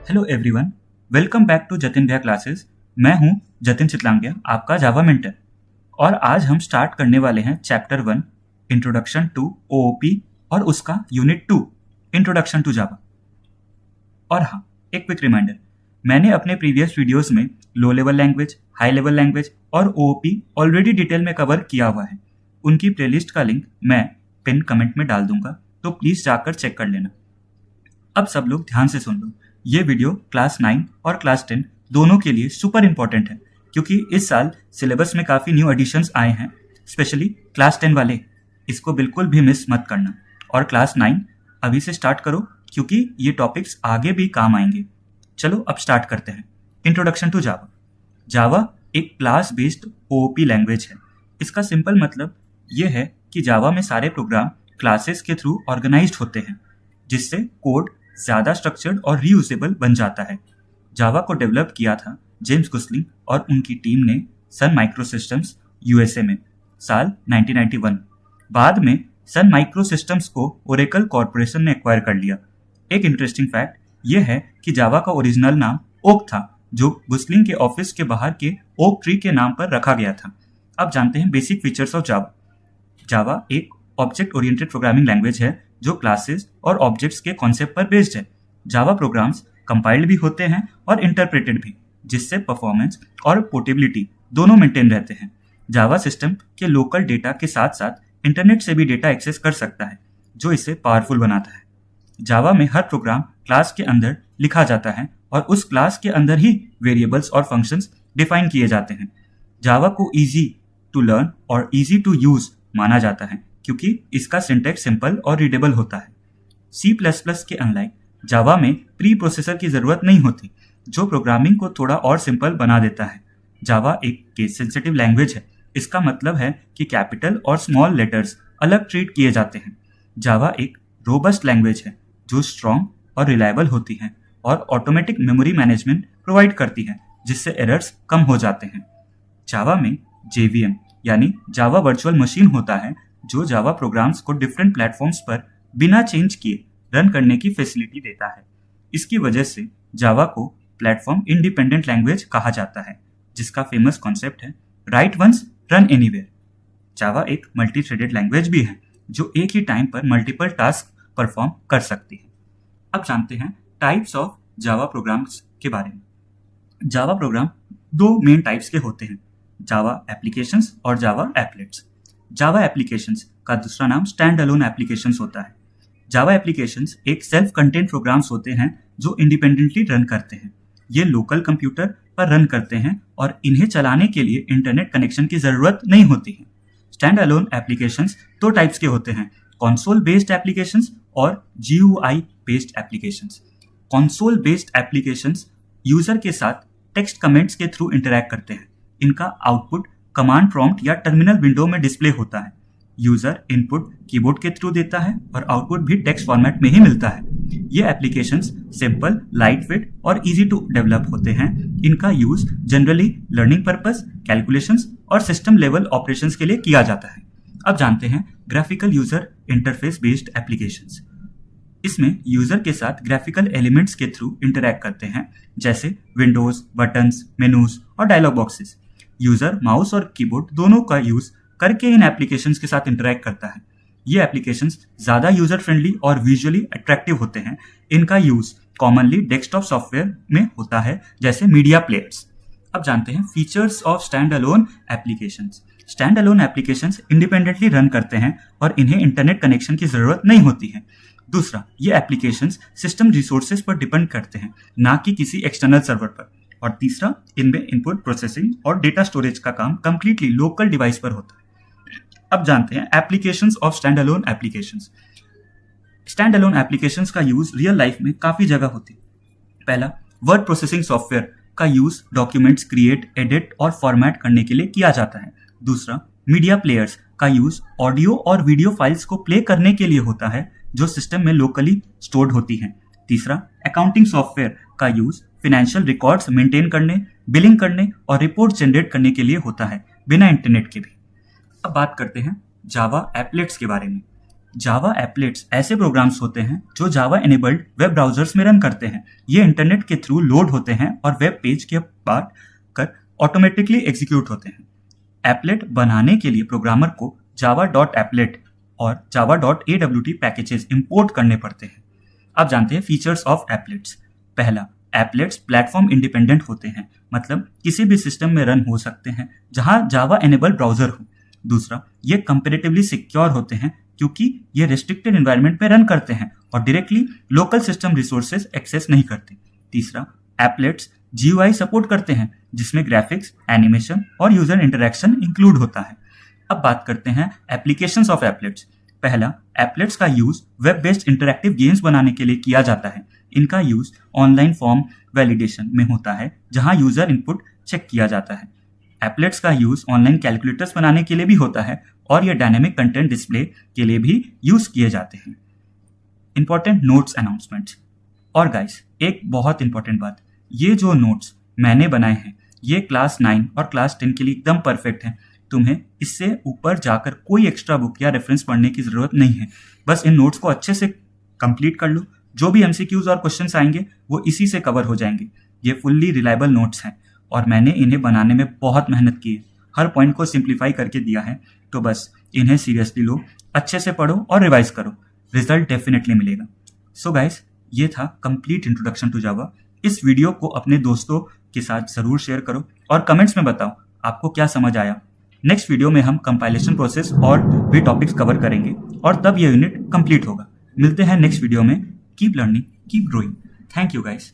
Hello everyone, welcome back to Jatin भैया classes. मैं हूं जतिन चितलांगिया, आपका जावा मेंटर। और आज हम स्टार्ट करने वाले हैं चैप्टर 1 इंट्रोडक्शन टू ओओपी और उसका यूनिट 2 इंट्रोडक्शन टू जावा। और हाँ, एक क्विक रिमाइंडर, मैंने अपने प्रीवियस वीडियोस में low level language, high level language और ओओपी ऑलरेडी डिटेल में कवर किया हुआ है। उनकी प्लेलिस्ट का लिंक मैं पिन कमेंट में डाल दूंगा, तो प्लीज़ जाकर चेक कर लेना। अब सब लोग ध्यान से सुन लो, ये वीडियो क्लास 9 और क्लास 10 दोनों के लिए सुपर इंपॉर्टेंट है, क्योंकि इस साल सिलेबस में काफ़ी न्यू एडिशंस आए हैं। स्पेशली क्लास 10 वाले इसको बिल्कुल भी मिस मत करना। और क्लास 9 अभी से स्टार्ट करो, क्योंकि ये टॉपिक्स आगे भी काम आएंगे। चलो अब स्टार्ट करते हैं। इंट्रोडक्शन टू जावा। जावा एक क्लास बेस्ड ओओपी लैंग्वेज है। इसका सिंपल मतलब ये है कि जावा में सारे प्रोग्राम क्लासेस के थ्रू ऑर्गेनाइज्ड होते हैं, जिससे कोड ज़्यादा स्ट्रक्चर्ड और रीयूजेबल बन जाता है। जावा को डेवलप किया था जेम्स गुस्लिंग और उनकी टीम ने सन माइक्रो सिस्टम्स यूएसए में साल 1991। बाद में सन माइक्रो सिस्टम्स को ओरेकल कॉरपोरेशन ने एक्वायर कर लिया। एक इंटरेस्टिंग फैक्ट यह है कि जावा का ओरिजिनल नाम ओक था, जो गुस्लिंग के ऑफिस के बाहर के ओक ट्री के नाम पर रखा गया था। अब जानते हैं बेसिक फीचर्स ऑफ जावा। जावा एक ऑब्जेक्ट ओरिएंटेड प्रोग्रामिंग लैंग्वेज है जो क्लासेस और ऑब्जेक्ट्स के कॉन्सेप्ट पर बेस्ड है। जावा प्रोग्राम्स कंपाइल्ड भी होते हैं और इंटरप्रेटेड भी, जिससे परफॉर्मेंस और पोर्टेबिलिटी दोनों मेंटेन रहते हैं। जावा सिस्टम के लोकल डेटा के साथ साथ इंटरनेट से भी डेटा एक्सेस कर सकता है, जो इसे पावरफुल बनाता है। जावा में हर प्रोग्राम क्लास के अंदर लिखा जाता है और उस क्लास के अंदर ही वेरिएबल्स और फंक्शंस डिफाइन किए जाते हैं। जावा को ईजी टू लर्न और ईजी टू यूज माना जाता है, क्योंकि इसका सिंटैक्स सिंपल और रीडेबल होता है। C++ के अनलाइक जावा में प्री प्रोसेसर की ज़रूरत नहीं होती, जो प्रोग्रामिंग को थोड़ा और सिंपल बना देता है। जावा एक केस सेंसिटिव लैंग्वेज है। इसका मतलब है कि कैपिटल और स्मॉल लेटर्स अलग ट्रीट किए जाते हैं। जावा एक रोबस्ट लैंग्वेज है जो स्ट्रॉन्ग और रिलायबल होती है और ऑटोमेटिक मेमोरी मैनेजमेंट प्रोवाइड करती है, जिससे एरर्स कम हो जाते हैं। जावा में JVM यानी जावा वर्चुअल मशीन होता है, जो जावा प्रोग्राम्स को डिफरेंट प्लेटफॉर्म्स पर बिना चेंज किए रन करने की फैसिलिटी देता है। इसकी वजह से जावा को प्लेटफॉर्म इंडिपेंडेंट लैंग्वेज कहा जाता है, जिसका फेमस कॉन्सेप्ट है राइट वंस रन एनीवेयर। जावा एक मल्टी थ्रेडेड लैंग्वेज भी है, जो एक ही टाइम पर मल्टीपल टास्क परफॉर्म कर सकती है। अब जानते हैं टाइप्स ऑफ जावा प्रोग्राम्स के बारे में। जावा प्रोग्राम दो मेन टाइप्स के होते हैं, जावा एप्लीकेशंस और जावा एप्लेट्स। जावा एप्लीकेशंस का दूसरा नाम स्टैंड अलोन एप्लीकेशंस होता है। जावा एप्लीकेशंस एक सेल्फ कंटेंट प्रोग्राम्स होते हैं जो इंडिपेंडेंटली रन करते हैं। ये लोकल कंप्यूटर पर रन करते हैं और इन्हें चलाने के लिए इंटरनेट कनेक्शन की ज़रूरत नहीं होती है। स्टैंड अलोन एप्लीकेशंस दो टाइप्स के होते हैं, कंसोल बेस्ड एप्लीकेशंस और GUI based applications. Console based applications user के साथ टेक्स्ट कमेंट्स के थ्रू इंटरैक्ट करते हैं। इनका आउटपुट कमांड प्रॉम्प्ट या टर्मिनल विंडो में डिस्प्ले होता है। यूजर इनपुट कीबोर्ड के थ्रू देता है और आउटपुट भी टेक्स्ट फॉर्मेट में ही मिलता है। ये एप्लीकेशंस सिंपल, लाइटवेट और इजी टू डेवलप होते हैं। इनका use generally learning purpose, calculations और सिस्टम लेवल ऑपरेशंस के लिए किया जाता है। अब जानते हैं graphical user interface based applications. इसमें यूजर के साथ ग्राफिकल एलिमेंट्स के थ्रू इंटरैक्ट करते हैं, जैसे विंडोज, बटन्स, मेनूज और डायलॉग बॉक्सेस। यूजर माउस और कीबोर्ड दोनों का यूज करके इन एप्लीकेशंस के साथ इंटरैक्ट करता है। ये एप्लीकेशंस ज़्यादा यूजर फ्रेंडली और विजुअली अट्रैक्टिव होते हैं। इनका यूज कॉमनली डेस्कटॉप सॉफ्टवेयर में होता है, जैसे मीडिया प्लेयर्स। अब जानते हैं features of stand alone applications. Stand alone applications independently run करते हैं और इन्हें इंटरनेट कनेक्शन की ज़रूरत नहीं होती है। दूसरा, ये एप्लीकेशंस सिस्टम रिसोर्सेज पर डिपेंड करते हैं, ना कि किसी एक्सटर्नल सर्वर पर। और तीसरा, इनमें इनपुट प्रोसेसिंग और डेटा स्टोरेज का काम कंप्लीटली लोकल डिवाइस पर होता है। अब जानते हैं applications of stand alone applications. Stand alone applications का यूज रियल लाइफ में काफ़ी जगह होती है। पहला, वर्ड प्रोसेसिंग सॉफ्टवेयर का यूज डॉक्यूमेंट्स क्रिएट, एडिट और फॉर्मेट करने के लिए किया जाता है। दूसरा, मीडिया प्लेयर्स का यूज ऑडियो और वीडियो फाइल्स को प्ले करने के लिए होता है, जो सिस्टम में लोकली स्टोर्ड होती हैं। तीसरा, अकाउंटिंग सॉफ्टवेयर का यूज फाइनेंशियल रिकॉर्ड्स मेंटेन करने, बिलिंग करने और रिपोर्ट जनरेट करने के लिए होता है, बिना इंटरनेट के भी। अब बात करते हैं जावा एप्लेट्स के बारे में। जावा एप्लेट्स ऐसे प्रोग्राम्स होते हैं जो जावा एनेबल्ड वेब ब्राउजर्स में रन करते हैं। ये इंटरनेट के थ्रू लोड होते हैं और वेब पेज के बाद कर ऑटोमेटिकली एग्जीक्यूट होते हैं। एप्लेट बनाने के लिए प्रोग्रामर को java.applet और java.awt पैकेजेस इंपोर्ट करने पड़ते हैं। अब जानते हैं फीचर्स ऑफ एप्लेट्स। पहला, एप्लेट्स प्लेटफॉर्म इंडिपेंडेंट होते हैं, मतलब किसी भी सिस्टम में रन हो सकते हैं जहां जावा एनेबल्ड ब्राउजर हो। दूसरा, ये कंपैरेटिवली सिक्योर होते हैं क्योंकि ये रेस्ट्रिक्टेड एनवायरनमेंट में रन करते हैं और directly local system resources access नहीं करते। तीसरा, एप्लेट्स GUI सपोर्ट करते हैं जिसमें ग्राफिक्स, एनिमेशन और यूजर इंटरेक्शन इंक्लूड होता है। अब बात करते हैं एप्लीकेशंस ऑफ एप्लेट्स। पहला, एप्लेट्स का use web based interactive games बनाने के लिए किया जाता है। इनका यूज ऑनलाइन फॉर्म वैलिडेशन में होता है जहां यूजर इनपुट चेक किया जाता है। एप्लेट्स का यूज ऑनलाइन कैलकुलेटर्स बनाने के लिए भी होता है और ये डायनेमिक कंटेंट डिस्प्ले के लिए भी यूज किए जाते हैं। Important notes announcements. और गाइस, एक बहुत इंपॉर्टेंट बात, ये जो नोट्स मैंने बनाए हैं ये क्लास 9 और क्लास 10 के लिए एकदम परफेक्ट हैं। तुम्हें इससे ऊपर जाकर कोई एक्स्ट्रा बुक या रेफरेंस पढ़ने की जरूरत नहीं है। बस इन नोट्स को अच्छे से कंप्लीट कर लो। जो भी MCQs और क्वेश्चंस आएंगे वो इसी से कवर हो जाएंगे। ये फुल्ली रिलायबल नोट्स हैं और मैंने इन्हें बनाने में बहुत मेहनत की है। हर पॉइंट को सिंप्लीफाई करके दिया है, तो बस इन्हें सीरियसली लो, अच्छे से पढ़ो और रिवाइज करो। रिजल्ट डेफिनेटली मिलेगा। सो गाइस, ये था कंप्लीट इंट्रोडक्शन टू जावा। इस वीडियो को अपने दोस्तों के साथ जरूर शेयर करो और कमेंट्स में बताओ आपको क्या समझ आया। नेक्स्ट वीडियो में हम कंपाइलेशन प्रोसेस और भी टॉपिक्स कवर करेंगे और तब यह यूनिट कंप्लीट होगा। मिलते हैं नेक्स्ट वीडियो में। Keep learning, keep growing. Thank you guys.